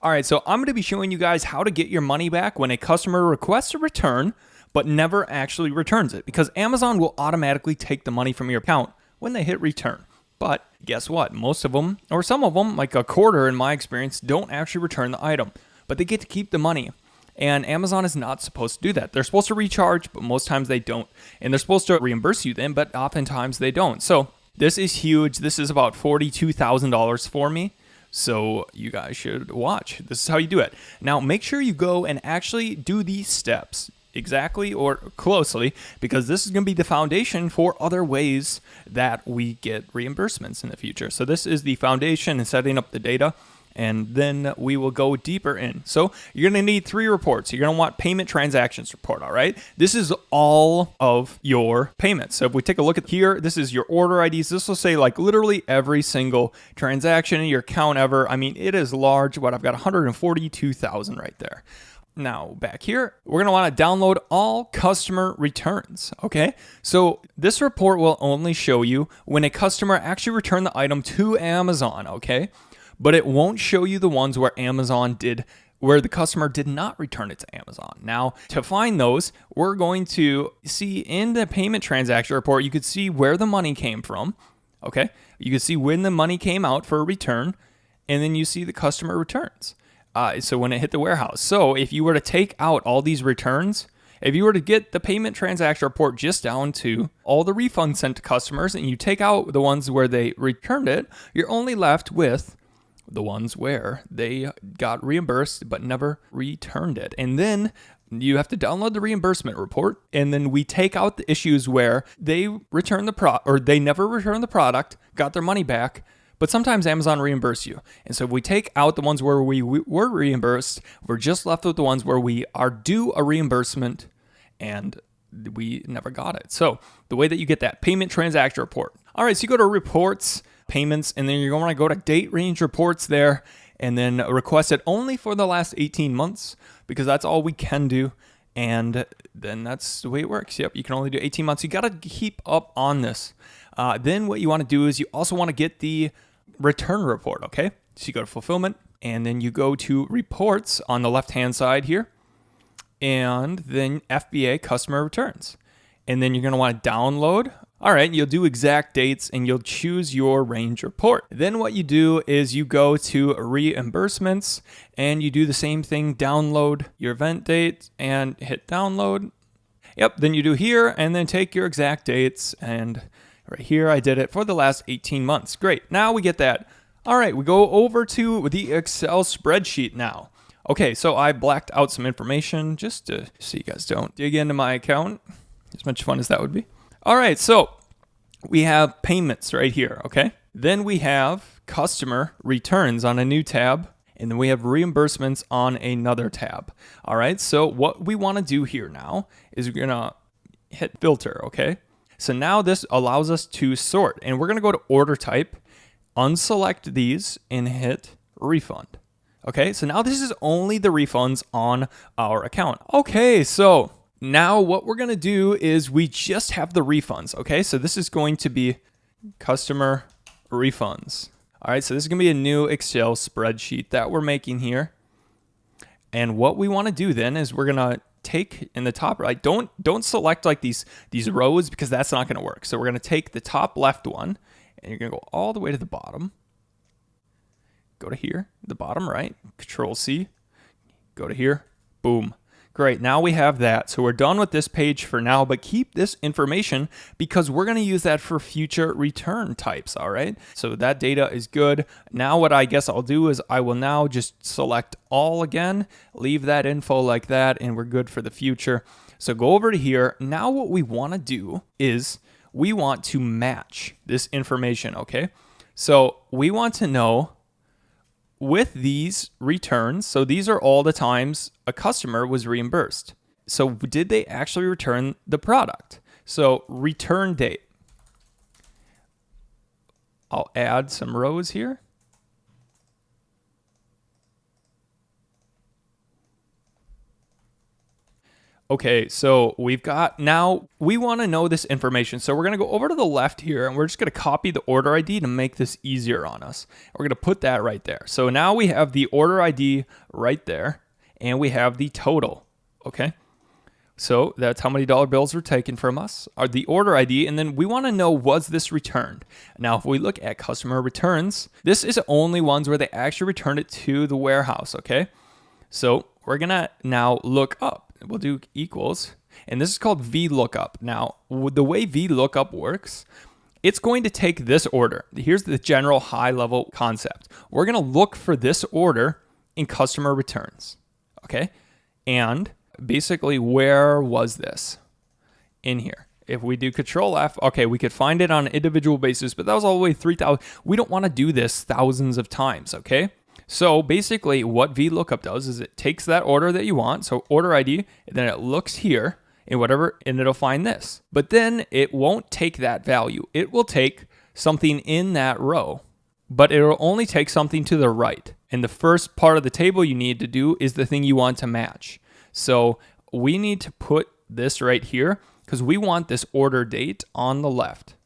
All right, so I'm going to be showing you guys how to get your money back when a customer requests a return but never actually returns it, because Amazon will automatically take the money from your account when they hit return. But guess what? Most of them, or some of them, like a quarter in my experience, don't actually return the item, but they get to keep the money. And Amazon is not supposed to do that. They're supposed to recharge, but most times they don't. And they're supposed to reimburse you then, but oftentimes they don't. So this is huge. This is about $42,000 for me. So you guys should watch. This is how you do it. Now, make sure you go and actually do these steps exactly or closely, because this is going to be the foundation for other ways that we get reimbursements in the future. So this is the foundation and setting up the data, and then we will go deeper in. So you're going to need 3 reports. You're going to want payment transactions report, all right? This is all of your payments. So if we take a look at here, this is your order IDs. This will say like literally every single transaction in your account ever. I mean, it is large, but I've got 142,000 right there. Now, back here, we're going to want to download all customer returns, okay? So this report will only show you when a customer actually returned the item to Amazon, okay? But it won't show you the ones where the customer did not return it to Amazon. Now, to find those, we're going to see in the payment transaction report, you could see where the money came from, okay? You can see when the money came out for a return, and then you see the customer returns. So when it hit the warehouse. So if you were to take out all these returns, if you were to get the payment transaction report just down to all the refunds sent to customers, and you take out the ones where they returned it, you're only left with the ones where they got reimbursed but never returned it. And then you have to download the reimbursement report, and then we take out the issues where they return they never returned the product, got their money back, but sometimes Amazon reimburse you. And so if we take out the ones where we were reimbursed, we're just left with the ones where we are due a reimbursement and we never got it. So the way that you get that payment transaction report. All right, so you go to reports, payments, and then you're going to want to go to date range reports there, and then request it only for the last 18 months, because that's all we can do. And then that's the way it works. Yep, you can only do 18 months. You got to keep up on this. Then what you want to do is you also want to get the return report, okay? So you go to fulfillment, and then you go to reports on the left-hand side here, and then FBA customer returns. And then you're going to want to download. All right, you'll do exact dates, and you'll choose your range report. Then what you do is you go to reimbursements, and you do the same thing, download your event date, and hit download. Yep, then you do here, and then take your exact dates, and right here, I did it for the last 18 months. Great. Now we get that. All right, we go over to the Excel spreadsheet now. Okay, so I blacked out some information just so you guys don't dig into my account, as much fun as that would be. All right, so we have payments right here, okay? Then we have customer returns on a new tab, and then we have reimbursements on another tab. All right, so what we want to do here now is we're going to hit filter, okay? So now this allows us to sort, and we're going to go to order type, unselect these, and hit refund. Okay, so now this is only the refunds on our account. Okay, so now what we're going to do is we just have the refunds. Okay, so this is going to be customer refunds. All right, so this is going to be a new Excel spreadsheet that we're making here. And what we want to do then is we're going to take in the top right, don't select like these rows, because that's not going to work. So we're going to take the top left one, and you're going to go all the way to the bottom. Go to here, the bottom right, Control C, go to here, boom. Great, now we have that. So we're done with this page for now, but keep this information because we're going to use that for future return types, all right? So that data is good. Now what I guess I'll do is I will now just select all again, leave that info like that, and we're good for the future. So go over to here. Now what we want to do is we want to match this information, okay? So we want to know with these returns, so these are all the times a customer was reimbursed. So did they actually return the product? So return date. I'll add some rows here. Okay, so now we want to know this information. So we're going to go over to the left here and we're just going to copy the order ID to make this easier on us. We're going to put that right there. So now we have the order ID right there and we have the total. Okay, so that's how many dollar bills were taken from us, or the order ID, and then we want to know, was this returned? Now, if we look at customer returns, this is only ones where they actually returned it to the warehouse, okay? So we're going to now look up. We'll do equals, and this is called VLOOKUP. Now, the way VLOOKUP works, it's going to take this order. Here's the general high-level concept. We're going to look for this order in customer returns, okay? And basically, where was this? In here. If we do Control F, okay, we could find it on an individual basis, but that was all the way 3,000. We don't want to do this thousands of times, okay? So basically what VLOOKUP does is it takes that order that you want, so order ID, and then it looks here and whatever, and it'll find this. But then it won't take that value. It will take something in that row, but it will only take something to the right. And the first part of the table you need to do is the thing you want to match. So we need to put this right here because we want this order date on the left.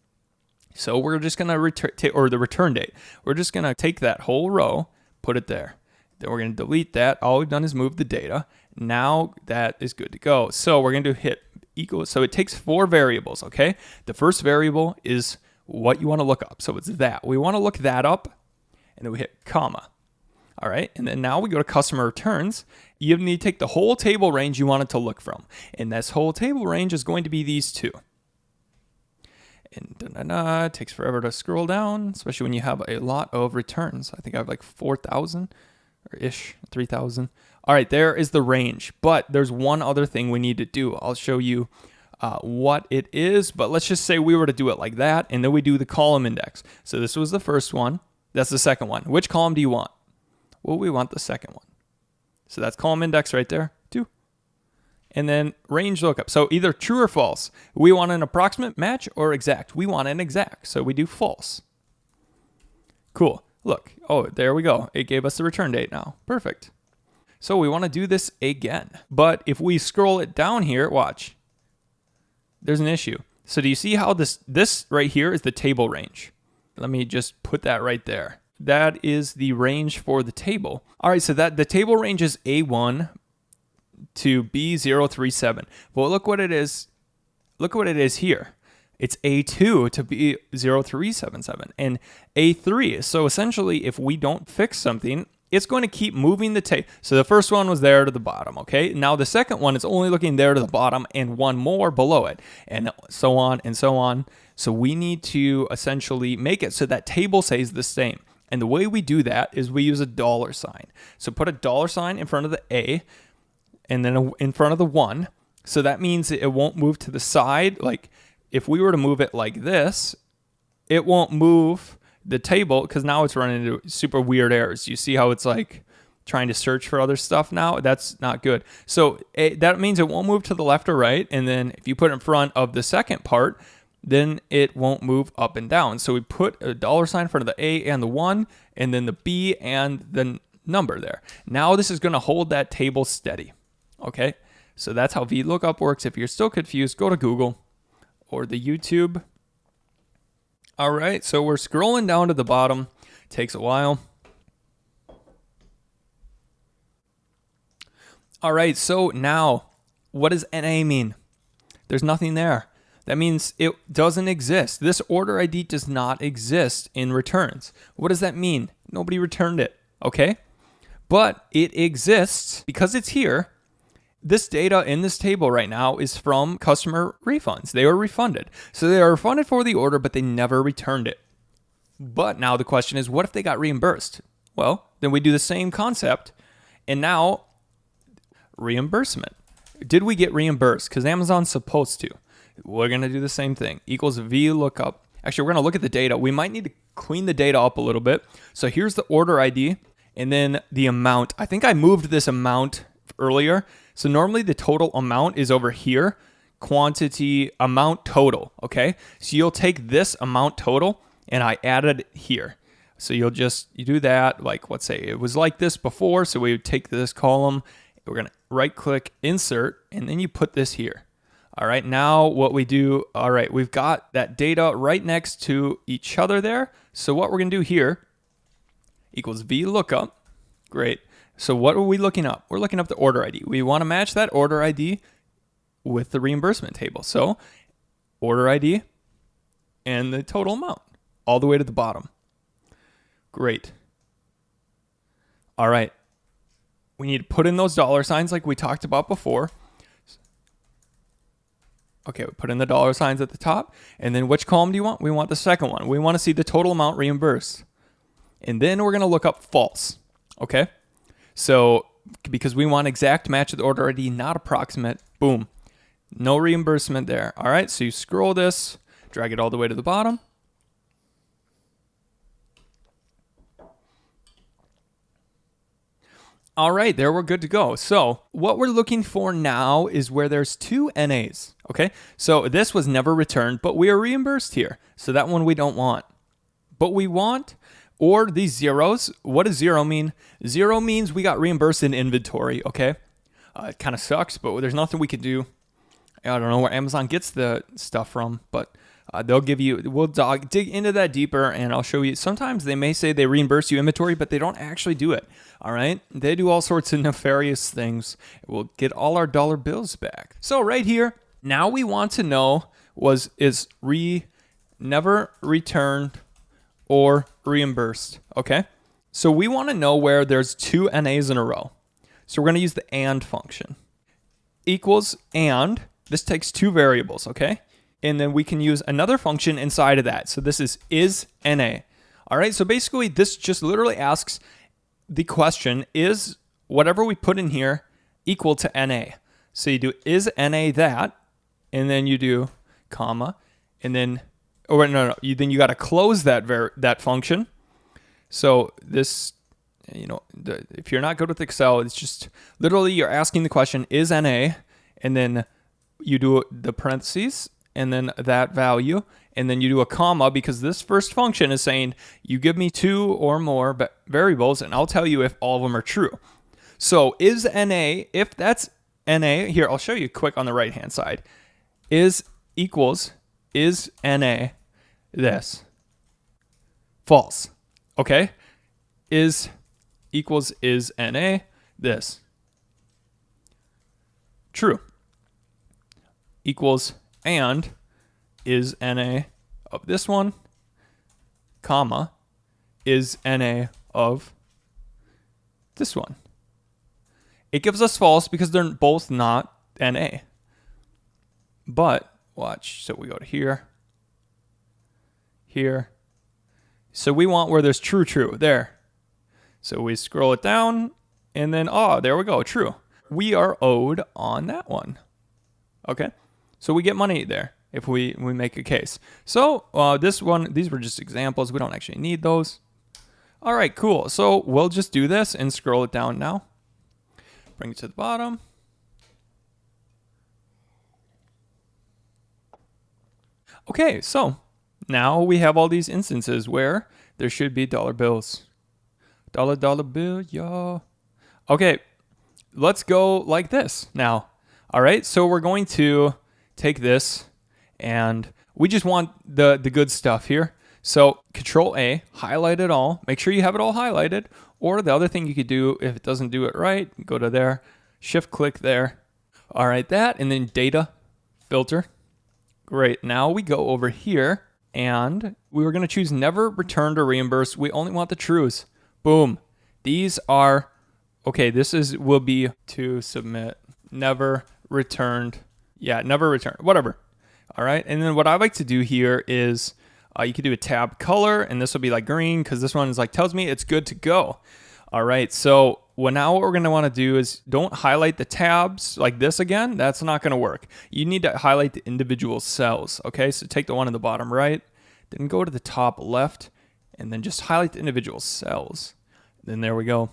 So we're just going to or the return date. We're just going to take that whole row, put it there. Then we're going to delete that. All we've done is move the data. Now that is good to go. So we're going to hit equal. So it takes 4 variables, okay? The first variable is what you want to look up. So it's that. We want to look that up, and then we hit comma. All right, and then now we go to customer returns. You need to take the whole table range you want it to look from. And this whole table range is going to be these 2. And it takes forever to scroll down, especially when you have a lot of returns. I think I have like 4,000 or ish, 3,000. All right, there is the range. But there's one other thing we need to do. I'll show you what it is. But let's just say we were to do it like that, and then we do the column index. So this was the first one. That's the second one. Which column do you want? Well, we want the second one. So that's column index right there, 2. And then range lookup. So either true or false. We want an approximate match or exact. We want an exact. So we do false. Cool. Look. Oh, there we go. It gave us the return date now. Perfect. So we want to do this again. But if we scroll it down here, watch. There's an issue. So do you see how this right here is the table range? Let me just put that right there. That is the range for the table. All right, so that the table range is A1 to B037. Well, look what it is. Look what it is here. It's A2 to B0377 and A3. So essentially, if we don't fix something, it's going to keep moving the table. So the first one was there to the bottom, okay? Now the second one is only looking there to the bottom and one more below it, and so on and so on. So we need to essentially make it so that table stays the same. And the way we do that is we use a $sign. So put a $sign in front of the A and then in front of the 1. So that means it won't move to the side. Like if we were to move it like this, it won't move the table because now it's running into super weird errors. You see how it's like trying to search for other stuff now? That's not good. So that means it won't move to the left or right. And then if you put it in front of the second part, then it won't move up and down. So we put a $sign in front of the A and the 1, and then the B and the number there. Now this is going to hold that table steady. Okay, so that's how VLOOKUP works. If you're still confused, go to Google or the YouTube. All right, so we're scrolling down to the bottom. Takes a while. All right, so now what does NA mean? There's nothing there. That means it doesn't exist. This order ID does not exist in returns. What does that mean? Nobody returned it, okay? But it exists because it's here. This data in this table right now is from customer refunds. They were refunded. So they are refunded for the order, but they never returned it. But now the question is, what if they got reimbursed? Well, then we do the same concept. And now, reimbursement. Did we get reimbursed? Because Amazon's supposed to. We're going to do the same thing. Equals VLOOKUP. Actually, we're going to look at the data. We might need to clean the data up a little bit. So here's the order ID and then the amount. I think I moved this amount earlier. So normally the total amount is over here. Quantity, amount total, okay? So you'll take this amount total and I added it here. So you do that, like let's say it was like this before. So we would take this column we're going to right click, insert, and then you put this here. All right, now what we do, all right, we've got that data right next to each other there. So what we're going to do here equals VLOOKUP. Great. So what are we looking up? We're looking up the order ID. We want to match that order ID with the reimbursement table. So order ID and the total amount all the way to the bottom. Great. All right. We need to put in those dollar signs like we talked about before. Okay, we put in the dollar signs at the top. And then which column do you want? We want the second one. We want to see the total amount reimbursed. And then we're going to look up false. Okay? So because we want exact match of the order ID, not approximate, boom. No reimbursement there. All right, so you scroll this, drag it all the way to the bottom. All right, there we're good to go. So what we're looking for now is where there's two NAs, okay? So this was never returned, but we are reimbursed here. So that one we don't want. But we want, or these zeros. What does zero mean? Zero means we got reimbursed in inventory, okay? It kind of sucks, but there's nothing we can do. I don't know where Amazon gets the stuff from, but they'll give you, we'll dig into that deeper, and I'll show you. Sometimes they may say they reimburse you inventory, but they don't actually do it. All right, they do all sorts of nefarious things. We'll get all our dollar bills back. So right here, now we want to know is never returned or reimbursed. Okay, so we want to know where there's two NAs in a row. So we're going to use the AND function. Equals AND. This takes two variables. Okay. And then we can use another function inside of that. So this is NA. All right. So basically this just literally asks the question, is whatever we put in here equal to NA? So you do is NA that, and then you do comma, and then, or no, then you got to close that function. So this, if you're not good with Excel, it's just literally you're asking the question, is NA, and then you do the parentheses, and then that value, and then you do a comma because this first function is saying you give me two or more variables and I'll tell you if all of them are true. So is NA, if that's NA, here I'll show you quick on the right hand side, is NA this? False. Okay? Is NA this? True. Equals and is NA of this one, comma, is NA of this one. It gives us false because they're both not NA. But watch, so we go to here. So we want where there's true, there. So we scroll it down and then, there we go, true. We are owed on that one. Okay, so we get money there if we make a case. So these were just examples. We don't actually need those. All right, cool. So we'll just do this and scroll it down now. Bring it to the bottom. Okay, so now we have all these instances where there should be dollar bills. Dollar bill, y'all. Okay, let's go like this now. All right, so we're going to take this and we just want the good stuff here. So Control A, highlight it all. Make sure you have it all highlighted. Or the other thing you could do, if it doesn't do it right, go to there, shift click there. All right, that, and then data filter. Great, now we go over here and we were gonna choose never returned or reimbursed. We only want the trues. Boom. These are, okay, will be to submit, never returned. Yeah, never returned, whatever. All right, and then what I like to do here is you could do a tab color, and this will be like green because this one is like tells me it's good to go. All right, so now what we're gonna wanna do is don't highlight the tabs like this again. That's not gonna work. You need to highlight the individual cells, okay? So take the one in the bottom right, then go to the top left, and then just highlight the individual cells. Then there we go.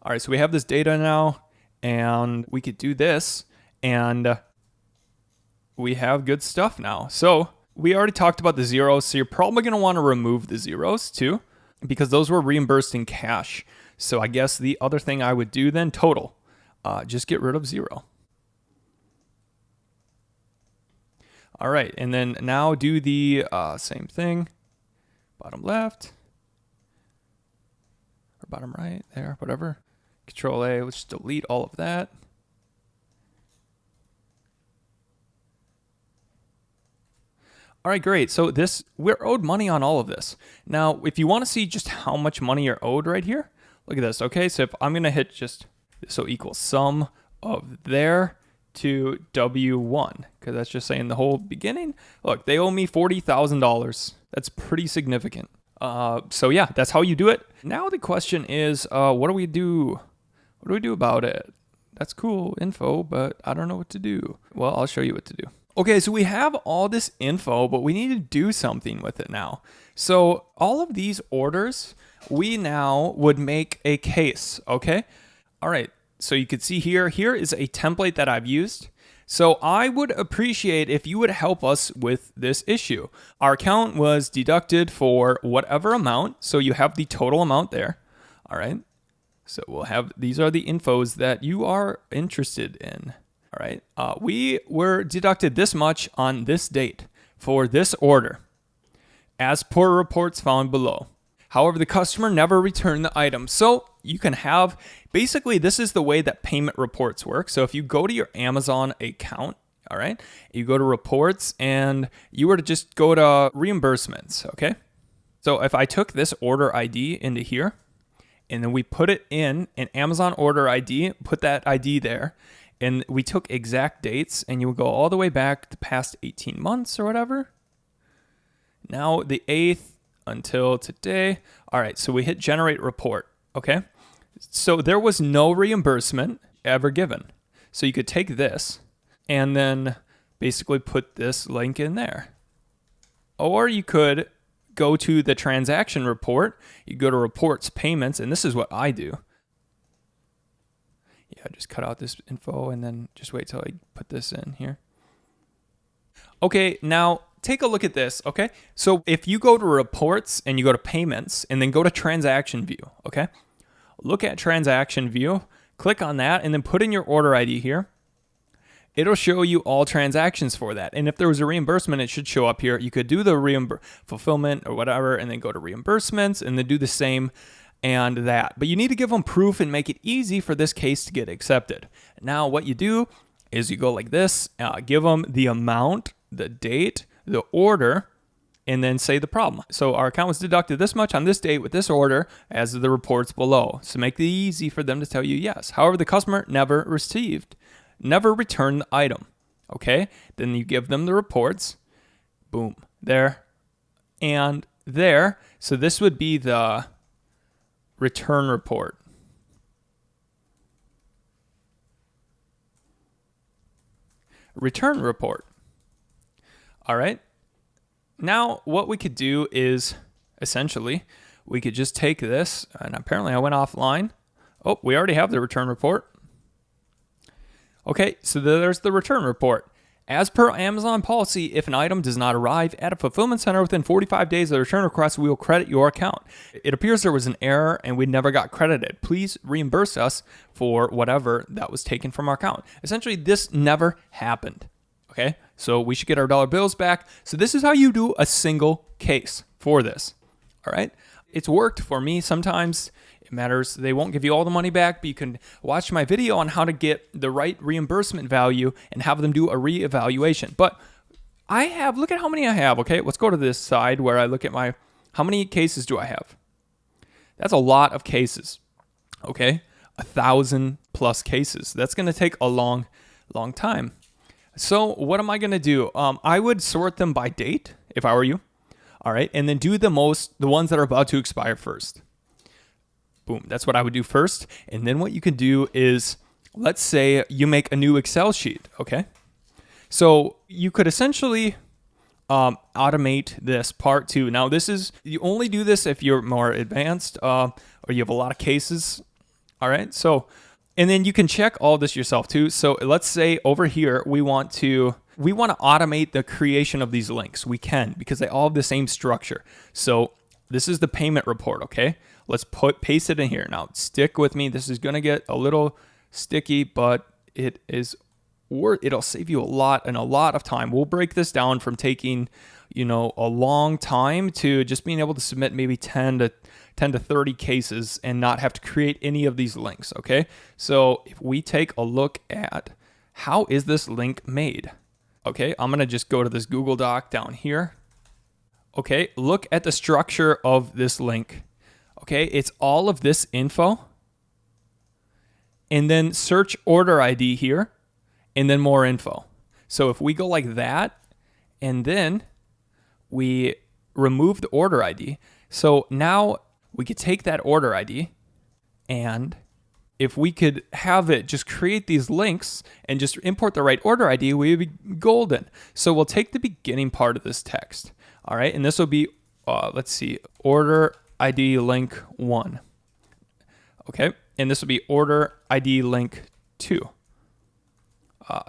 All right, so we have this data now, and we could do this, and we have good stuff now. So we already talked about the zeros, so you're probably going to want to remove the zeros too, because those were reimbursed in cash. So I guess the other thing I would do then, total. just get rid of 0. All right, and then now do the same thing, bottom left, or bottom right, there, whatever. Control A, let's just delete all of that. All right, great. So we're owed money on all of this. Now, if you want to see just how much money you're owed right here, look at this. Okay, so if I'm going to hit just, so equals sum of there to W1, because that's just saying the whole beginning. Look, they owe me $40,000. That's pretty significant. So yeah, that's how you do it. Now the question is, what do we do? What do we do about it? That's cool info, but I don't know what to do. Well, I'll show you what to do. Okay, so we have all this info, but we need to do something with it now. So all of these orders, we now would make a case, okay? All right, so you can see here is a template that I've used. So I would appreciate if you would help us with this issue. Our account was deducted for whatever amount, so you have the total amount there, all right? So we'll have, these are the infos that you are interested in. All right, we were deducted this much on this date for this order, as per reports found below. However, the customer never returned the item. So you can have, basically this is the way that payment reports work. So if you go to your Amazon account, all right, you go to reports and you were to just go to reimbursements, okay? So if I took this order ID into here and then we put it in an Amazon order ID, put that ID there, and we took exact dates, and you would go all the way back to past 18 months or whatever. Now the 8th until today. All right, so we hit generate report, okay? So there was no reimbursement ever given. So you could take this and then basically put this link in there. Or you could go to the transaction report. You go to reports payments, and this is what I do. Yeah, just cut out this info and then just wait till I put this in here. Okay, now take a look at this, okay? So if you go to reports and you go to payments and then go to transaction view, okay? Look at transaction view, click on that, and then put in your order ID here. It'll show you all transactions for that. And if there was a reimbursement, it should show up here. You could do the fulfillment or whatever and then go to reimbursements and then do the same and that. But you need to give them proof and make it easy for this case to get accepted. Now what you do is you go like this, give them the amount, the date, the order, and then say the problem. So our account was deducted this much on this date with this order as the reports below. So make it easy for them to tell you yes. However, the customer never returned the item. Okay, then you give them the reports, boom, there and there. So this would be the return report. Return report. All right. Now what we could do is essentially we could just take this, and apparently I went offline. Oh, we already have the return report. Okay, so there's the return report. As per Amazon policy, if an item does not arrive at a fulfillment center within 45 days of the return request, we will credit your account. It appears there was an error and we never got credited. Please reimburse us for whatever that was taken from our account. Essentially, this never happened. Okay, so we should get our dollar bills back. So this is how you do a single case for this. All right, it's worked for me. Sometimes it matters. They won't give you all the money back, but you can watch my video on how to get the right reimbursement value and have them do a reevaluation. But I have, look at how many I have. Okay, let's go to this side where I look at how many cases do I have? That's a lot of cases. Okay, 1,000+ cases. That's going to take a long time. So what am I going to do? I would sort them by date if I were you. All right, and then do the ones that are about to expire first. Boom, that's what I would do first. And then what you can do is, let's say you make a new Excel sheet, okay? So you could essentially automate this part too. Now you only do this if you're more advanced or you have a lot of cases, all right? So, and then you can check all this yourself too. So let's say over here, we want to automate the creation of these links. We can, because they all have the same structure. So this is the payment report, okay? Let's paste it in here. Now stick with me. This is gonna get a little sticky, but it'll save you a lot of time. We'll break this down from taking, a long time to just being able to submit maybe 10 to 30 cases and not have to create any of these links, okay? So if we take a look at how is this link made, okay, I'm gonna just go to this Google Doc down here. Okay, look at the structure of this link. Okay, it's all of this info, and then search order ID here, and then more info. So if we go like that, and then we remove the order ID, so now we could take that order ID, and if we could have it just create these links and just import the right order ID, we would be golden. So we'll take the beginning part of this text, all right? And this will be, let's see, order ID link 1, okay? And this will be order ID link 2.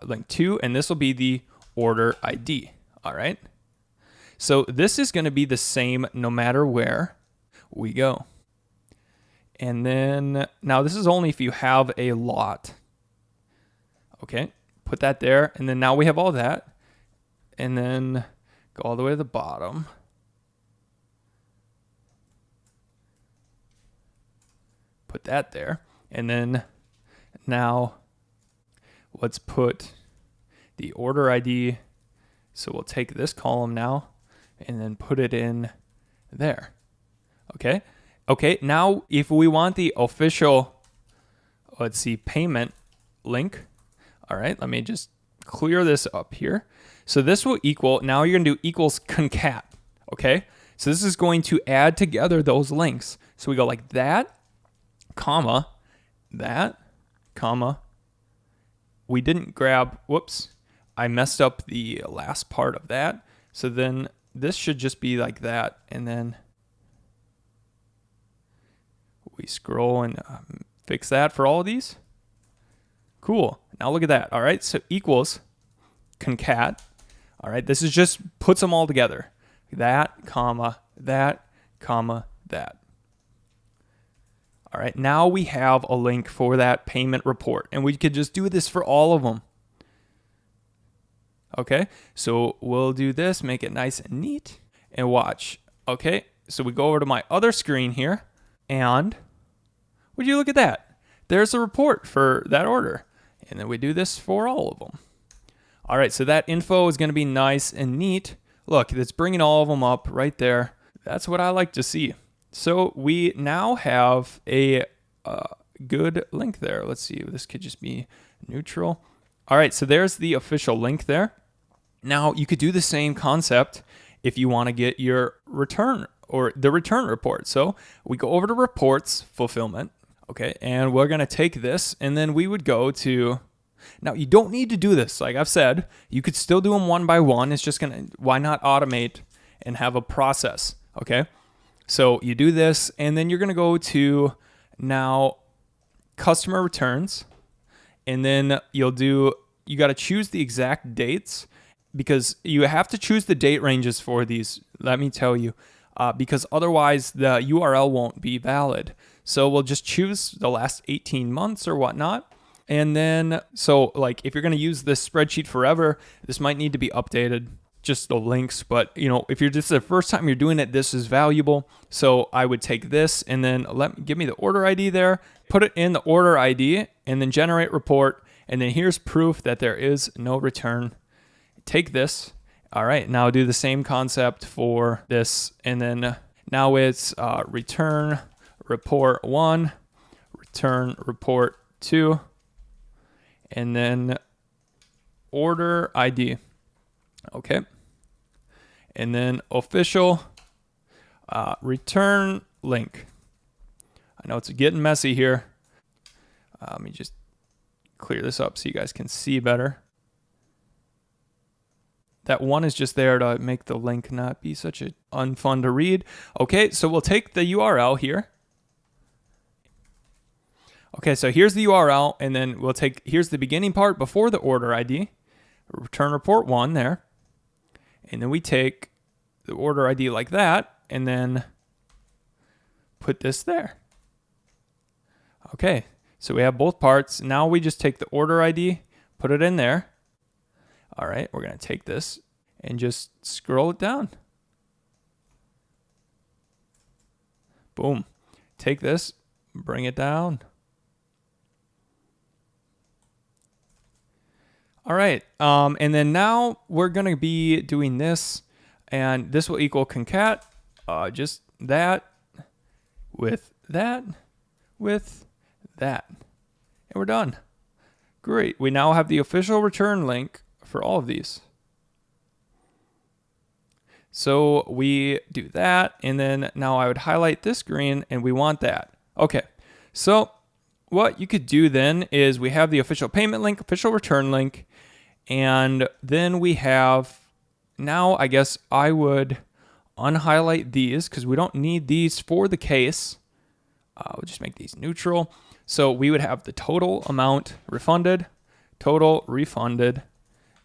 Link 2, and this will be the order ID, all right? So this is gonna be the same no matter where we go. And then, now this is only if you have a lot. Okay, put that there, and then now we have all that. And then go all the way to the bottom. Put that there. And then now let's put the order ID. So we'll take this column now and then put it in there. Okay. Okay, now if we want the official, let's see, payment link, all right, let me just clear this up here. So this will equal, now you're gonna do equals concat, okay? So this is going to add together those links. So we go like that, comma, we didn't grab, whoops, I messed up the last part of that. So then this should just be like that, and then we scroll and fix that for all of these. Cool. Now look at that. All right. So equals concat. All right. This is just puts them all together. That, comma, that, comma, that. All right. Now we have a link for that payment report, and we could just do this for all of them. Okay. So we'll do this, make it nice and neat, and watch. Okay. So we go over to my other screen here, and would you look at that? There's a report for that order. And then we do this for all of them. All right, so that info is gonna be nice and neat. Look, it's bringing all of them up right there. That's what I like to see. So we now have a good link there. Let's see, this could just be neutral. All right, so there's the official link there. Now you could do the same concept if you wanna get your return or the return report. So we go over to reports, fulfillment, okay, and we're gonna take this, and then we would go to, now you don't need to do this. Like I've said, you could still do them one by one. It's just gonna, why not automate and have a process, okay? So you do this, and then you're gonna go to now customer returns, and then you gotta choose the exact dates, because you have to choose the date ranges for these, let me tell you. Because otherwise the URL won't be valid. So we'll just choose the last 18 months or whatnot. And then, so like if you're gonna use this spreadsheet forever, this might need to be updated, just the links. But if you're just the first time you're doing it, this is valuable. So I would take this and then give me the order ID there, put it in the order ID, and then generate report. And then here's proof that there is no return. Take this. All right, now do the same concept for this, and then now it's return report 1, return report 2, and then order ID, okay, and then official return link. I know it's getting messy here. Let me just clear this up so you guys can see better. That one is just there to make the link not be such a unfun to read. Okay, so we'll take the URL here. Okay, so here's the URL, and then we'll take, here's the beginning part before the order ID, return report 1 there. And then we take the order ID like that, and then put this there. Okay, So we have both parts. Now we just take the order ID, put it in there. All right, we're going to take this and just scroll it down. Boom. Take this, bring it down. All right, and then now we're going to be doing this, and this will equal concat, just that with that with that. And we're done. Great. We now have the official return link for all of these. So we do that, and then now I would highlight this green, and we want that. Okay, so what you could do then is we have the official payment link, official return link, and then we have, now I guess I would unhighlight these because we don't need these for the case. We'll just make these neutral. So we would have the total amount refunded, total refunded,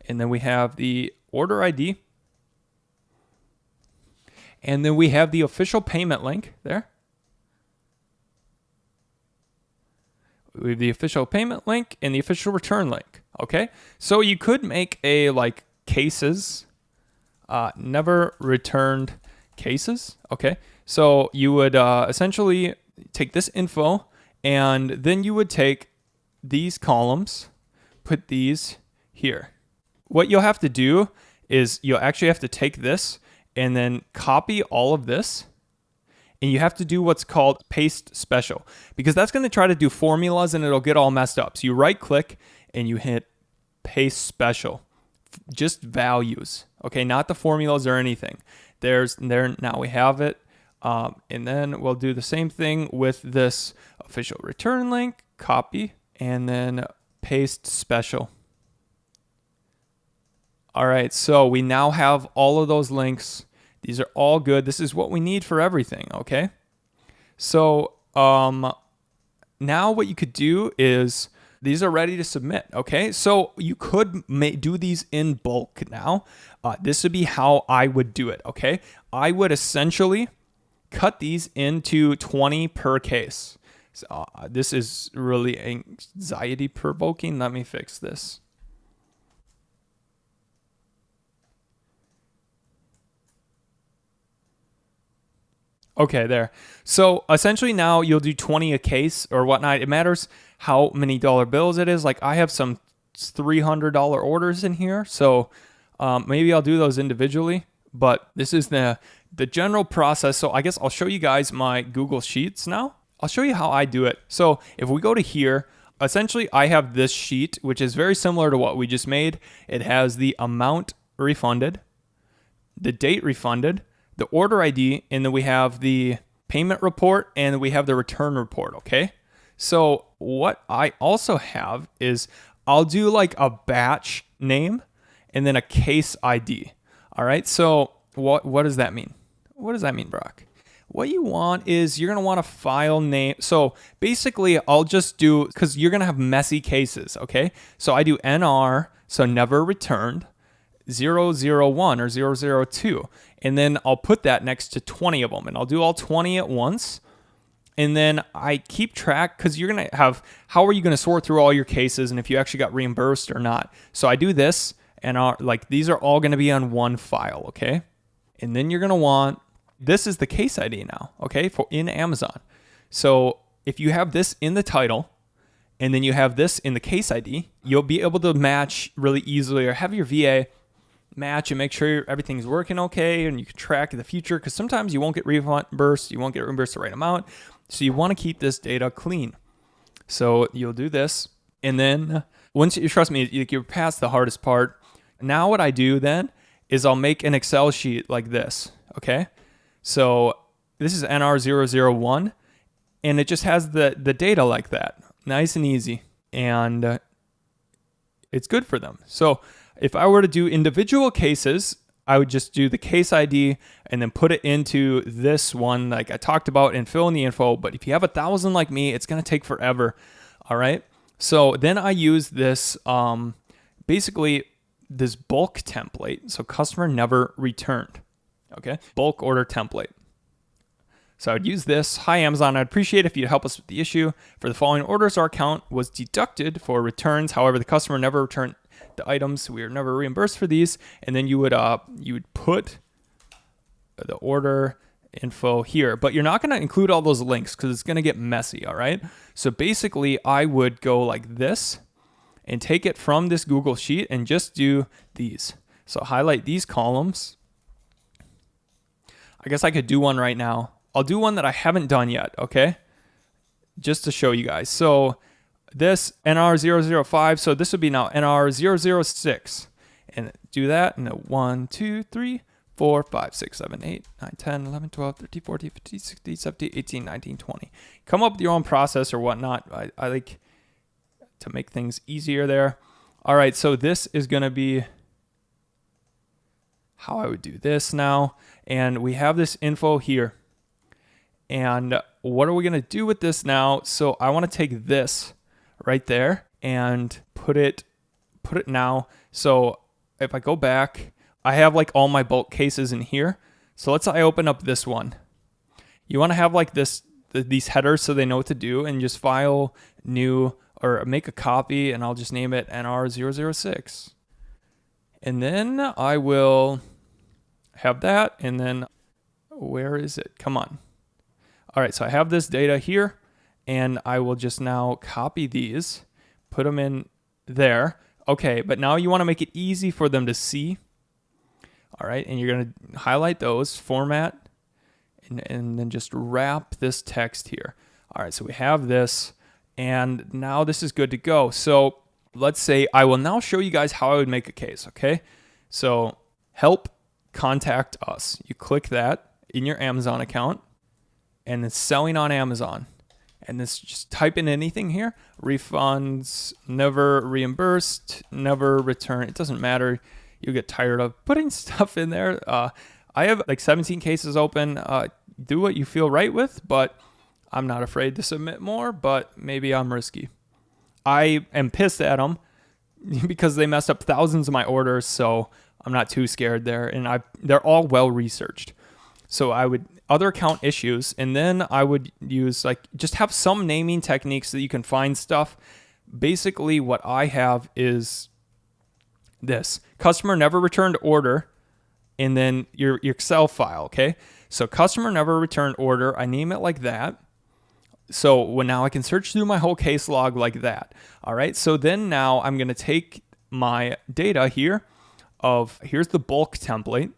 and then we have the order ID. And then we have the official payment link there. We have the official payment link and the official return link. Okay, so you could make a like cases, never returned cases. Okay, so you would essentially take this info, and then you would take these columns, put these here. What you'll have to do is you'll actually have to take this and then copy all of this, and you have to do what's called paste special, because that's going to try to do formulas and it'll get all messed up. So you right click and you hit paste special, just values. Okay, not the formulas or anything. There's there, now we have it. And then we'll do the same thing with this official return link, copy, and then paste special. All right, so we now have all of those links. These are all good. This is what we need for everything, okay? So now what you could do is these are ready to submit, okay? So you could do these in bulk now. This would be how I would do it, okay? I would essentially cut these into 20 per case. So, this is really anxiety provoking. Let me fix this. Okay, there. So essentially now you'll do 20 a case or whatnot. It matters how many dollar bills it is. Like I have some $300 orders in here. So maybe I'll do those individually, but this is the general process. So I guess I'll show you guys my Google Sheets now. I'll show you how I do it. So if we go to here, essentially I have this sheet, which is very similar to what we just made. It has the amount refunded, the date refunded, the order ID, and then we have the payment report, and we have the return report, okay? So what I also have is I'll do like a batch name and then a case ID, all right? So what does that mean? What does that mean, Brock? What you want is you're going to want a file name. So basically I'll just do, because you're going to have messy cases, okay? So I do NR, so never returned, 001 or 002. And then I'll put that next to 20 of them, and I'll do all 20 at once. And then I keep track, because you're going to have, how are you going to sort through all your cases and if you actually got reimbursed or not? So I do this, and like these are all going to be on one file, okay? And then you're going to want, this is the case ID now, okay, for in Amazon. So if you have this in the title, and then you have this in the case ID, you'll be able to match really easily, or have your VA match and make sure everything's working okay, and you can track in the future, because sometimes you won't get reimbursed, you won't get reimbursed the right amount. So you want to keep this data clean. So you'll do this, and then once you trust me, you're past the hardest part. Now what I do then is I'll make an Excel sheet like this, okay? So this is NR001, and it just has the data like that, nice and easy, and it's good for them. So if I were to do individual cases, I would just do the case ID and then put it into this one like I talked about and fill in the info. But if you have 1,000 like me, it's going to take forever. All right. So then I use this, basically this bulk template. So customer never returned. Okay. Bulk order template. So I would use this. Hi, Amazon. I'd appreciate if you'd help us with the issue. For the following orders, our account was deducted for returns. However, the customer never returned the items. So we were never reimbursed for these. And then you would put the order info here, but you're not going to include all those links because it's going to get messy. All right. So basically I would go like this and take it from this Google sheet and just do these. So highlight these columns. I guess I could do one right now. I'll do one that I haven't done yet, okay? Just to show you guys. So this NR005, so this would be now NR006. And do that, and 1, 2, 3, 4, 5, 6, 7, 8, 9, 10, 11, 12, 13, 14, 15, 16, 17, 18, 19, 20. Come up with your own process or whatnot. I like to make things easier there. All right, so this is going to be how I would do this now. And we have this info here. And what are we going to do with this now? So I want to take this right there and put it now. So if I go back, I have like all my bulk cases in here. So let's say I open up this one. You want to have like these headers so they know what to do, and just file new or make a copy, and I'll just name it NR006. And then I will have that, and then where is it? Come on. All right, so I have this data here, and I will just now copy these, put them in there. Okay, but now you want to make it easy for them to see. All right, and you're going to highlight those, format, and then just wrap this text here. All right, so we have this, and now this is good to go. So let's say I will now show you guys how I would make a case, okay? So help, contact us. You click that in your Amazon account, and it's selling on Amazon. And this, just type in anything here. Refunds, never reimbursed, never return. It doesn't matter. You'll get tired of putting stuff in there. I have like 17 cases open. Do what you feel right with, but I'm not afraid to submit more, but maybe I'm risky. I am pissed at them because they messed up thousands of my orders, so I'm not too scared there. And they're all well researched. So I would other account issues, and then I would use just have some naming techniques so that you can find stuff. Basically what I have is this: customer never returned order, and then your Excel file, okay? So customer never returned order, I name it like that. So now I can search through my whole case log like that. All right, so then now I'm gonna take my data here here's the bulk template.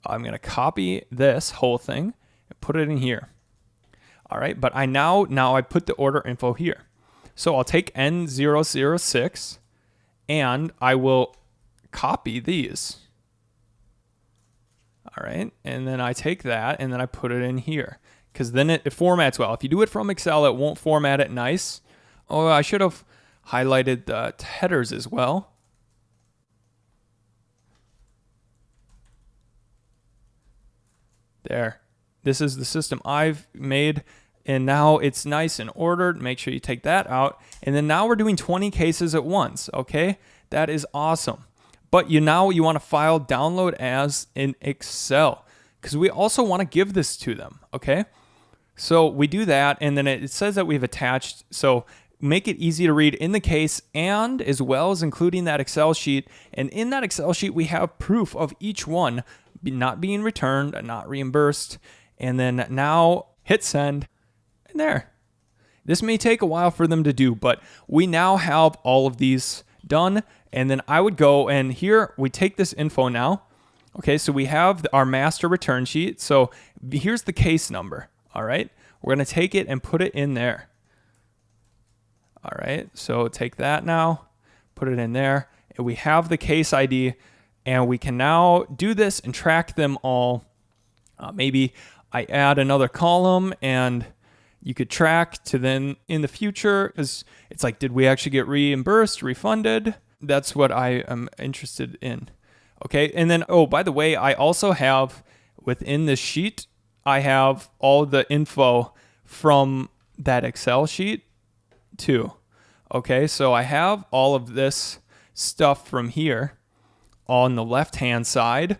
I'm going to copy this whole thing and put it in here. All right, but now I put the order info here. So I'll take N006 and I will copy these. All right, and then I take that and then I put it in here because then it formats well. If you do it from Excel, it won't format it nice. Oh, I should have highlighted the headers as well. There. This is the system I've made, and now it's nice and ordered. Make sure you take that out. And then now we're doing 20 cases at once, okay? That is awesome. But you want to file download as in Excel because we also want to give this to them, okay? So we do that, and then it says that we've attached, so make it easy to read in the case, and as well as including that Excel sheet. And in that Excel sheet, we have proof of each one not being returned, not reimbursed. And then now hit send, and there. This may take a while for them to do, but we now have all of these done. And then I would go, and here we take this info now. Okay, so we have our master return sheet. So here's the case number, all right? We're gonna take it and put it in there. All right, so take that now, put it in there, and we have the case ID, and we can now do this and track them all. Maybe I add another column, and you could track to then in the future, because it's like, did we actually get reimbursed, refunded? That's what I am interested in. Okay, and then, oh, by the way, I also have within this sheet, I have all the info from that Excel sheet too. Okay, so I have all of this stuff from here on the left hand side.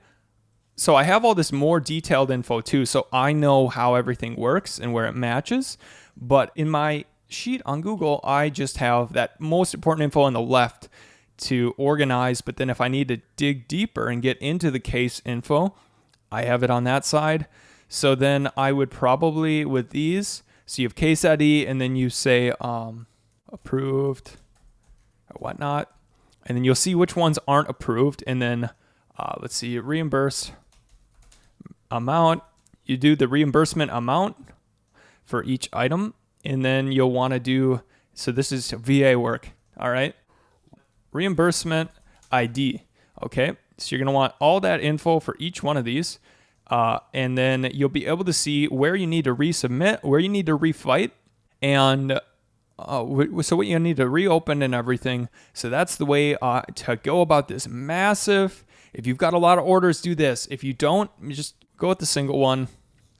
So I have all this more detailed info too, so I know how everything works and where it matches. But in my sheet on Google, I just have that most important info on the left to organize. But then if I need to dig deeper and get into the case info, I have it on that side. So then I would probably, with these, so you have case ID and then you say approved or whatnot. And then you'll see which ones aren't approved. And then let's see, reimburse amount. You do the reimbursement amount for each item. And then you'll want to do, so this is VA work. All right. Reimbursement ID. Okay. So you're going to want all that info for each one of these. And then you'll be able to see where you need to resubmit, where you need to refight, and so what you need to reopen and everything. So that's the way to go about this massive. If you've got a lot of orders, do this. If you don't, you just go with the single one.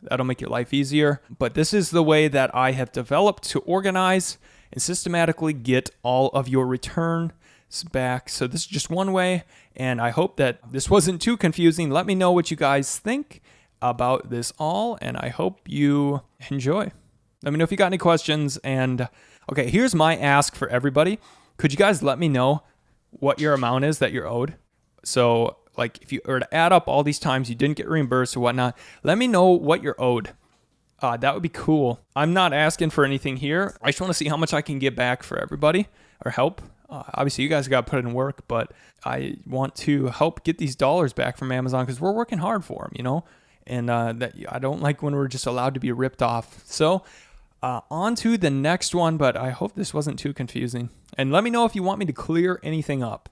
That'll make your life easier. But this is the way that I have developed to organize and systematically get all of your returns back. So this is just one way, and I hope that this wasn't too confusing. Let me know what you guys think about this all, and I hope you enjoy. Let me know if you got any questions. And okay, here's my ask for everybody. Could you guys let me know what your amount is that you're owed? So like if you were to add up all these times you didn't get reimbursed or whatnot, let me know what you're owed. That would be cool. I'm not asking for anything here. I just want to see how much I can get back for everybody or help. Obviously, you guys got to put in work, but I want to help get these dollars back from Amazon because we're working hard for them, you know? And that I don't like when we're just allowed to be ripped off. So on to the next one, but I hope this wasn't too confusing. And let me know if you want me to clear anything up.